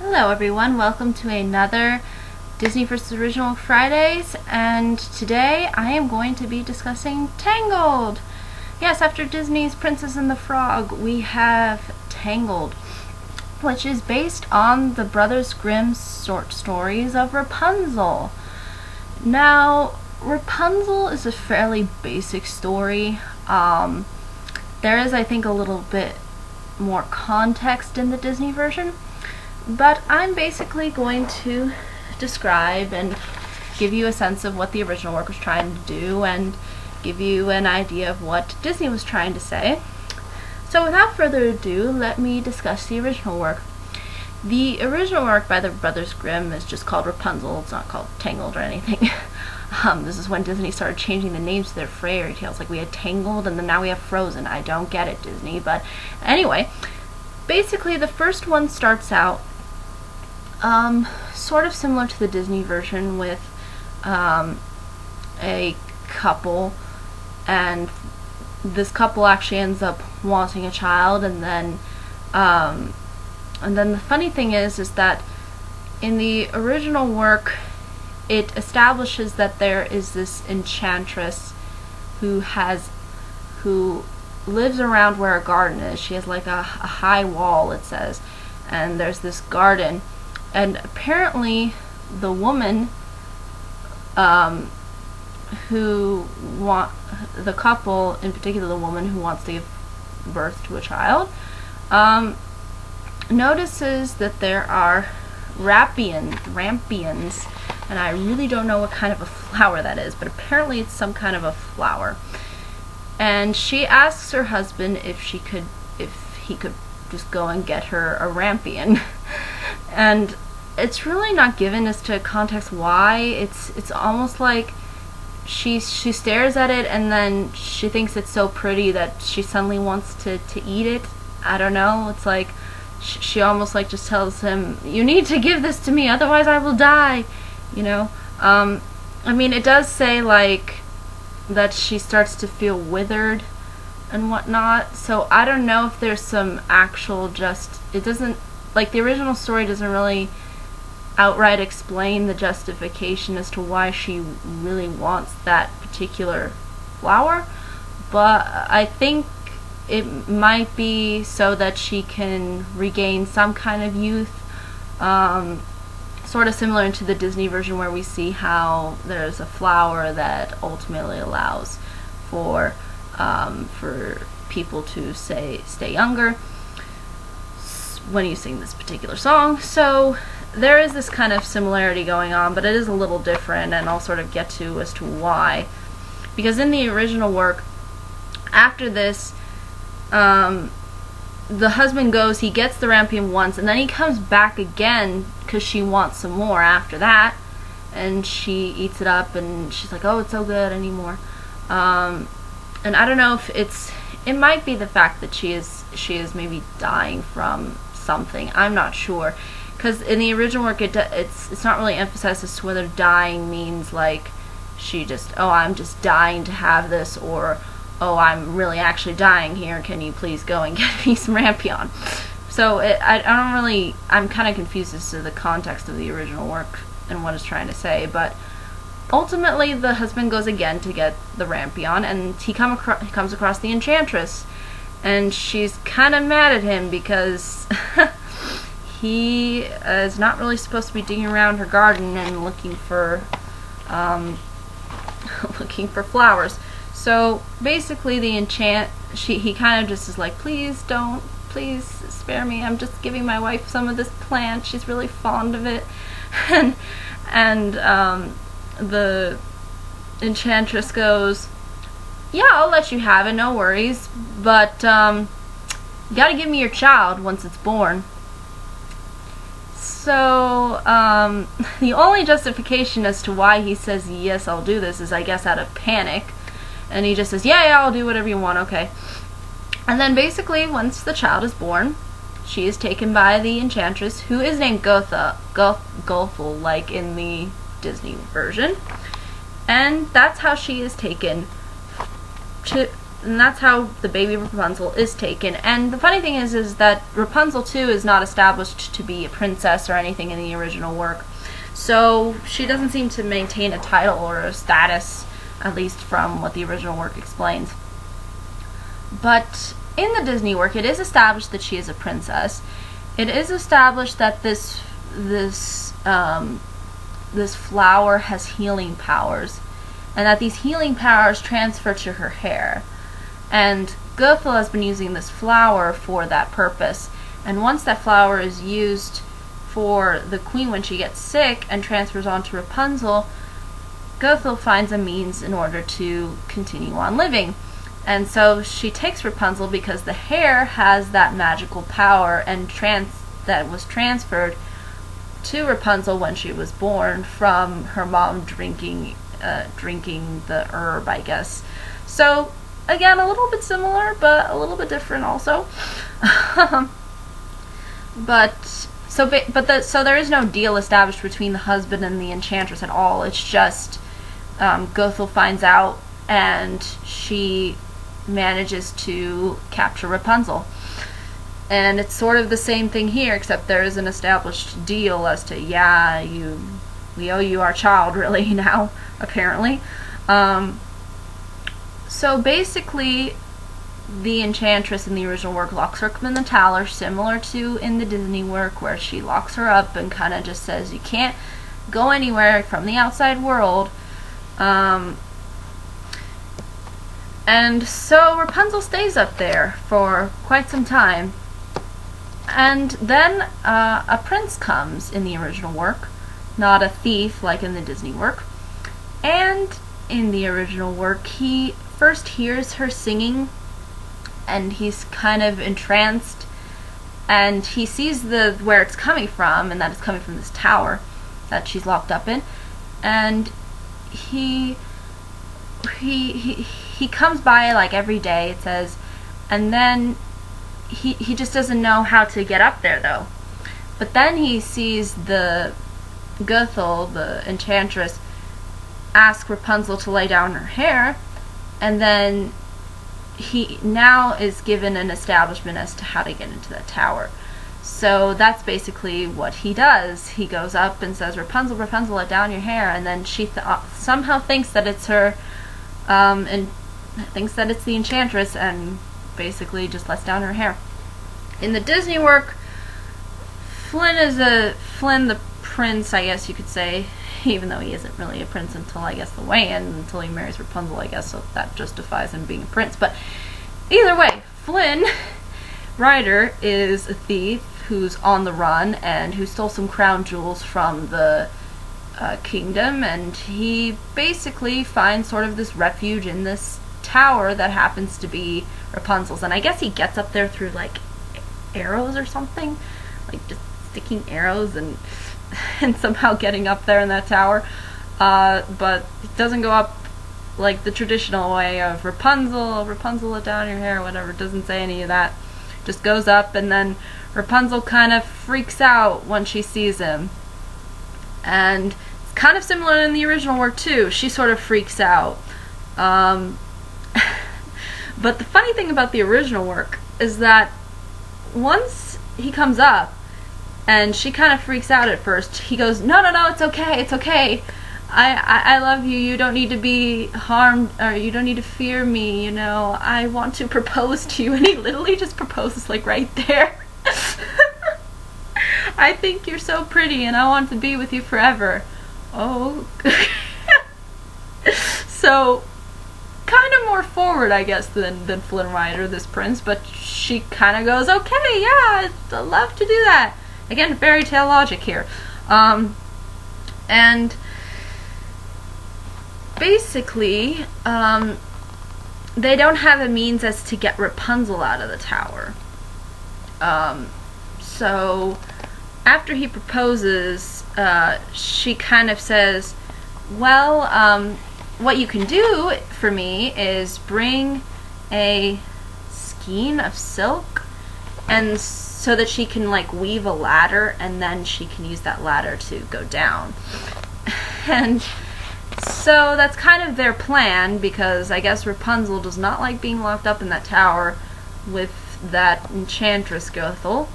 Hello everyone, welcome to another Disney vs. Original Fridays, and today I am going to be discussing Tangled! Yes, after Disney's Princess and the Frog, we have Tangled, which is based on the Brothers Grimm's short stories of Rapunzel. Now, Rapunzel is a fairly basic story. There is, I think, a little bit more context in the Disney version. But I'm basically going to describe and give you a sense of what the original work was trying to do and give you an idea of what Disney was trying to say. So without further ado, let me discuss the original work. The original work by the Brothers Grimm is just called Rapunzel. It's not called Tangled or anything. This is when Disney started changing the names to their fairy tales. Like we had Tangled and then now we have Frozen. I don't get it, Disney. But anyway, basically the first one starts out sort of similar to the Disney version with a couple, and this couple actually ends up wanting a child, and then the funny thing is that in the original work it establishes that there is this enchantress who lives around where a garden is. She has like a high wall, it says, and there's this garden. And apparently the woman the couple, in particular the woman who wants to give birth to a child, notices that there are rampions, and I really don't know what kind of a flower that is, but apparently it's some kind of a flower. And she asks her husband if he could just go and get her a rampion. And it's really not given as to context why. It's almost like she stares at it and then she thinks it's so pretty that she suddenly wants to eat it. I don't know. It's like she almost like just tells him, "You need to give this to me, otherwise I will die." You know. I mean, it does say like that she starts to feel withered and whatnot. So I don't know if there's some actual it doesn't, like the original story doesn't really outright explain the justification as to why she really wants that particular flower, but I think it might be so that she can regain some kind of youth, sort of similar to the Disney version where we see how there's a flower that ultimately allows for people to stay younger when you sing this particular song. So there is this kind of similarity going on, but it is a little different, and I'll sort of get to as to why. Because in the original work, after this, the husband goes, he gets the rampion once, and then he comes back again because she wants some more after that, and she eats it up, and she's like, "Oh, it's so good," anymore. And I don't know if it might be the fact that she is maybe dying from something. I'm not sure. Because in the original work, it's not really emphasized as to whether dying means like she just, "Oh, I'm just dying to have this," or, "Oh, I'm really actually dying here. Can you please go and get me some rampion?" So I'm kind of confused as to the context of the original work and what it's trying to say. But ultimately, the husband goes again to get the rampion, and he comes across the enchantress, and she's kind of mad at him because he is not really supposed to be digging around her garden and looking for flowers. So basically he kind of just is like, please spare me, I'm just giving my wife some of this plant, she's really fond of it. and the enchantress goes, "Yeah, I'll let you have it, no worries, but you gotta give me your child once it's born." So, the only justification as to why he says, "Yes, I'll do this," is I guess out of panic. And he just says, yeah, I'll do whatever you want, okay. And then basically, once the child is born, she is taken by the enchantress, who is named Gothel, like in the Disney version. And that's how she is taken to that's how the baby Rapunzel is taken. And the funny thing is that Rapunzel too is not established to be a princess or anything in the original work. So she doesn't seem to maintain a title or a status, at least from what the original work explains. But in the Disney work, it is established that she is a princess. It is established that this flower has healing powers, and that these healing powers transfer to her hair. And Gothel has been using this flower for that purpose. And once that flower is used for the queen when she gets sick and transfers on to Rapunzel, Gothel finds a means in order to continue on living. And so she takes Rapunzel because the hair has that magical power and that was transferred to Rapunzel when she was born from her mom drinking the herb, I guess. So again, a little bit similar, but a little bit different also. So there is no deal established between the husband and the enchantress at all. It's just Gothel finds out, and she manages to capture Rapunzel. And it's sort of the same thing here, except there is an established deal as to, we owe you our child really now, apparently. So basically, the enchantress in the original work locks her up in the tower, similar to in the Disney work, where she locks her up and kind of just says you can't go anywhere from the outside world. And so Rapunzel stays up there for quite some time. And then a prince comes in the original work, not a thief like in the Disney work. And in the original work, he first hears her singing, and he's kind of entranced, and he sees where it's coming from, and that it's coming from this tower that she's locked up in. And he comes by like every day, it says, and then he just doesn't know how to get up there though. But then he sees the Gothel, the enchantress, ask Rapunzel to lay down her hair, and then he now is given an establishment as to how to get into the tower. So that's basically what he does. He goes up and says, Rapunzel, Rapunzel, let down your hair, and then she somehow thinks that it's her, and thinks that it's the enchantress, and basically just lets down her hair. In the Disney work, Flynn the prince, I guess you could say, even though he isn't really a prince until, I guess, the weigh-in, until he marries Rapunzel, I guess, so that justifies him being a prince. But either way, Flynn Rider is a thief who's on the run and who stole some crown jewels from the kingdom, and he basically finds sort of this refuge in this tower that happens to be Rapunzel's. And I guess he gets up there through like arrows or something, like just sticking arrows and somehow getting up there in that tower, but it doesn't go up like the traditional way of Rapunzel, let down your hair, whatever. It doesn't say any of that. Just goes up, and then Rapunzel kind of freaks out when she sees him. And it's kind of similar in the original work too. She sort of freaks out. But the funny thing about the original work is that once he comes up, and she kind of freaks out at first, he goes, no, it's okay. I love you. You don't need to be harmed, or you don't need to fear me, I want to propose to you. And he literally just proposes, like, right there. I think you're so pretty, and I want to be with you forever. Oh. So, kind of more forward, I guess, than Flynn Rider, this prince, but she kind of goes, okay, yeah, I'd love to do that. Again, fairy tale logic here. And basically, they don't have a means as to get Rapunzel out of the tower. So after he proposes, she kind of says, well, what you can do for me is bring a skein of silk, and so that she can like weave a ladder, and then she can use that ladder to go down. And So that's kind of their plan, because I guess Rapunzel does not like being locked up in that tower with that enchantress Gothel.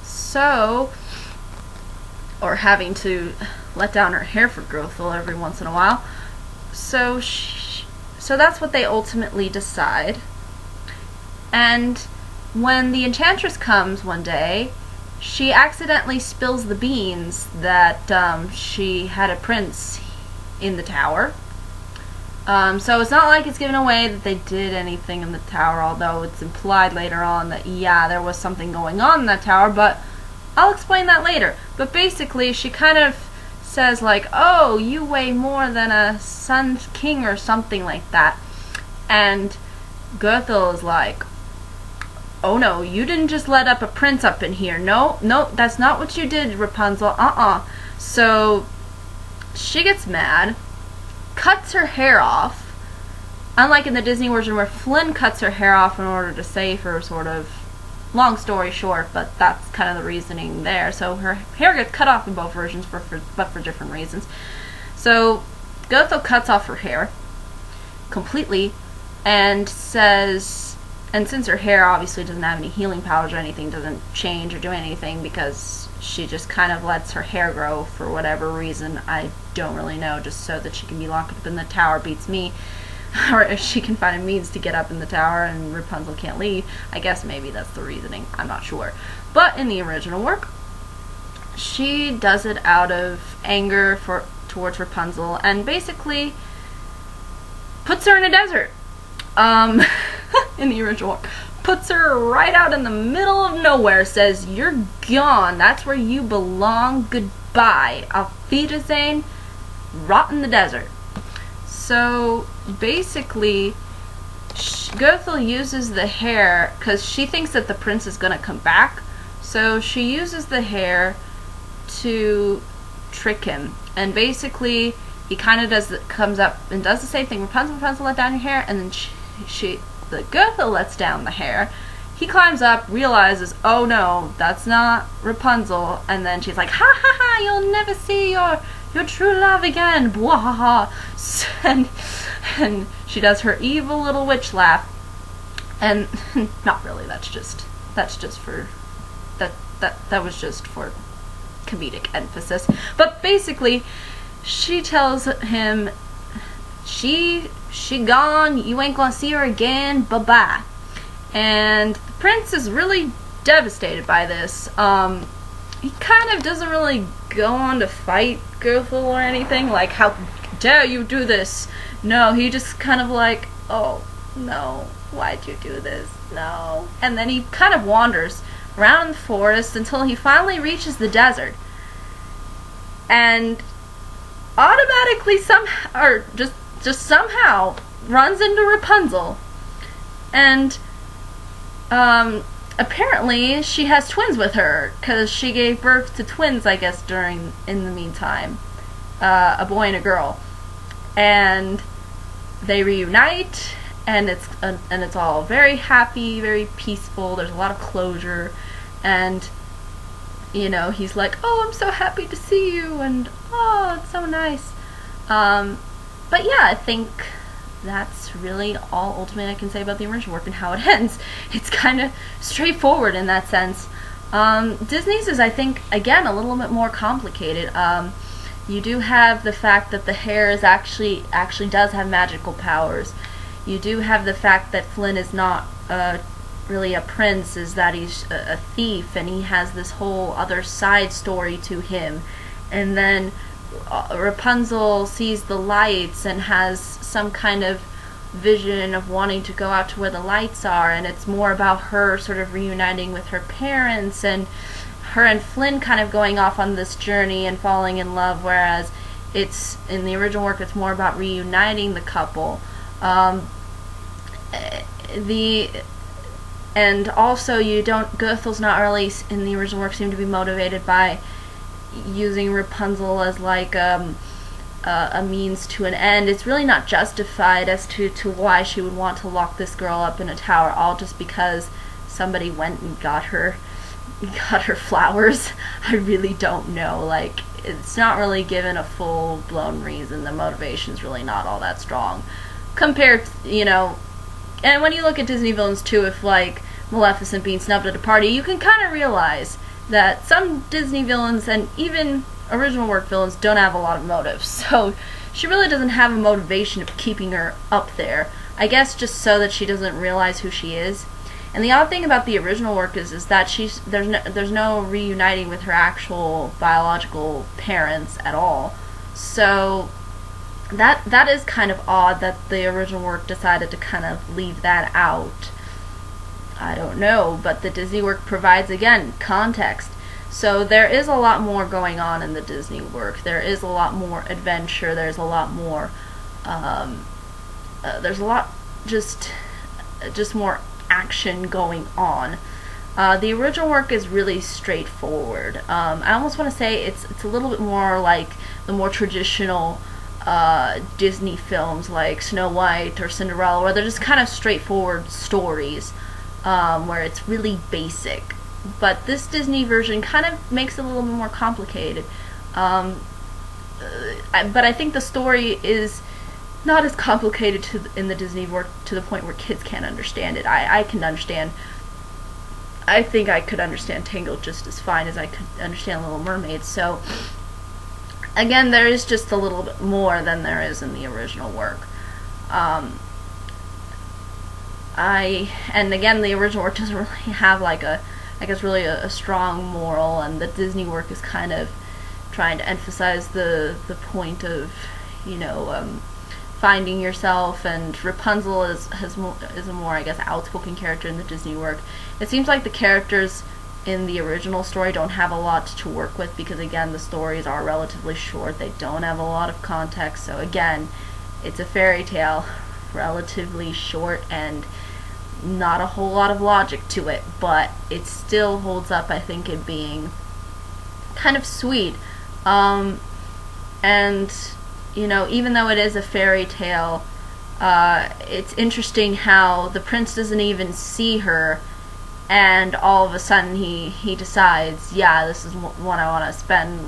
So, or having to let down her hair for Gothel every once in a while. So that's what they ultimately decide. And when the enchantress comes one day, she accidentally spills the beans that she had a prince in the tower. So it's not like it's given away that they did anything in the tower, although it's implied later on that, yeah, there was something going on in that tower, but I'll explain that later. But basically, she kind of says, like, oh, you weigh more than a sun king or something like that. And Gothel is like, oh no, you didn't just let up a prince up in here. No, that's not what you did, Rapunzel. So she gets mad, cuts her hair off, unlike in the Disney version where Flynn cuts her hair off in order to save her, sort of. Long story short, but that's kind of the reasoning there. So her hair gets cut off in both versions, but for different reasons. So Gothel cuts off her hair completely and says, and since her hair obviously doesn't have any healing powers or anything, doesn't change or do anything, because she just kind of lets her hair grow for whatever reason, I don't really know, just so that she can be locked up in the tower, beats me. Or if she can find a means to get up in the tower and Rapunzel can't leave. I guess maybe that's the reasoning. I'm not sure. But in the original work, she does it out of anger towards Rapunzel and basically puts her in a desert. In the original work. Puts her right out in the middle of nowhere, says, you're gone. That's where you belong. Goodbye. Auf Wiedersehen. Rot in the desert. So basically, Gothel uses the hair because she thinks that the prince is going to come back. So she uses the hair to trick him. And basically, he kind of comes up and does the same thing. Rapunzel, let down your hair. And then the Gothel lets down the hair. He climbs up, realizes, oh no, that's not Rapunzel. And then she's like, ha ha ha, you'll never see your true love again, bwahaha. And she does her evil little witch laugh, and not really. That was just for comedic emphasis. But basically, she tells him, she gone. You ain't gonna see her again. Bye bye. And the prince is really devastated by this. He kind of doesn't really go on to fight Gothel or anything, like, how dare you do this? No, he just kind of like, oh, no, why'd you do this? No. And then he kind of wanders around the forest until he finally reaches the desert. And automatically just somehow runs into Rapunzel. And, apparently she has twins with her, because she gave birth to twins, I guess, in the meantime. A boy and a girl. And they reunite, and it's all very happy, very peaceful. There's a lot of closure, and he's like, oh, I'm so happy to see you, and oh, it's so nice. But yeah, I think that's really all ultimately I can say about the original work and how it ends. It's kind of straightforward in that sense. Disney's is, I think, again, a little bit more complicated. You do have the fact that the hair is actually does have magical powers. You do have the fact that Flynn is not really a prince, is that he's a thief, and he has this whole other side story to him. And then Rapunzel sees the lights and has some kind of vision of wanting to go out to where the lights are, and it's more about her sort of reuniting with her parents, and her and Flynn kind of going off on this journey and falling in love, whereas it's in the original work it's more about reuniting the couple. And also Gothel's not really in the original work seem to be motivated by using Rapunzel as like a means to an end. It's really not justified as to why she would want to lock this girl up in a tower, all just because somebody went and got her flowers. I really don't know. Like, it's not really given a full-blown reason. The motivation's really not all that strong compared to, and when you look at Disney villains too, if like Maleficent being snubbed at a party, you can kind of realize that some Disney villains and even original work villains don't have a lot of motives. So she really doesn't have a motivation of keeping her up there. I guess just so that she doesn't realize who she is. And the odd thing about the original work is that there's no reuniting with her actual biological parents at all. So that is kind of odd that the original work decided to kind of leave that out. I don't know, but the Disney work provides, again, context. So there is a lot more going on in the Disney work. There is a lot more adventure. There's a lot more. There's a lot just more action going on. The original work is really straightforward. I almost want to say it's a little bit more like the more traditional Disney films like Snow White or Cinderella, where they're just kind of straightforward stories, where it's really basic. But this Disney version kind of makes it a little bit more complicated. But I think the story is not as complicated in the Disney work to the point where kids can't understand it. I can understand. I think I could understand Tangled just as fine as I could understand Little Mermaid. So again, there is just a little bit more than there is in the original work. And again, the original work doesn't really have like a strong moral, and the Disney work is kind of trying to emphasize the point of, finding yourself, and Rapunzel is a more, I guess, outspoken character in the Disney work. It seems like the characters in the original story don't have a lot to work with because, again, the stories are relatively short. They don't have a lot of context. So again, it's a fairy tale, relatively short, and not a whole lot of logic to it, but it still holds up, I think, it being kind of sweet. And even though it is a fairy tale, it's interesting how the prince doesn't even see her, and all of a sudden he decides, yeah, this is one I want to spend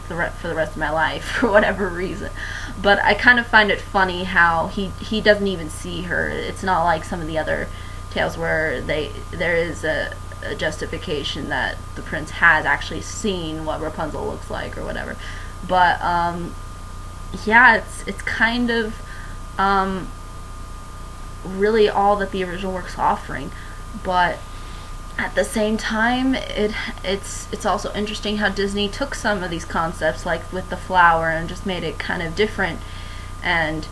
for the rest of my life for whatever reason. But I kind of find it funny how he doesn't even see her. It's not like some of the other tales where there is a justification that the prince has actually seen what Rapunzel looks like or whatever. But yeah, it's kind of really all that the original work's offering. But at the same time, it's also interesting how Disney took some of these concepts, like with the flower, and just made it kind of different. And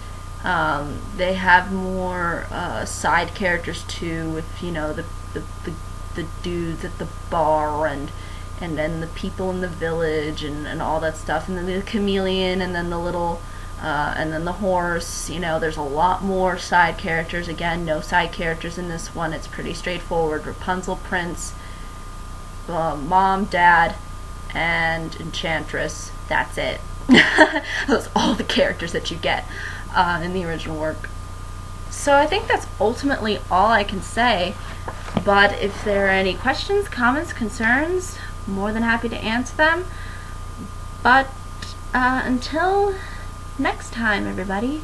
they have more side characters too, with the dudes at the bar, and then the people in the village, and all that stuff, and then the chameleon, and then the little and then the horse. There's a lot more side characters. Again, no side characters in this one. It's pretty straightforward. Rapunzel, Prince, Mom, Dad, and Enchantress. That's it. Those are all the characters that you get in the original work. So I think that's ultimately all I can say. But if there are any questions, comments, concerns, more than happy to answer them. But until next time, everybody,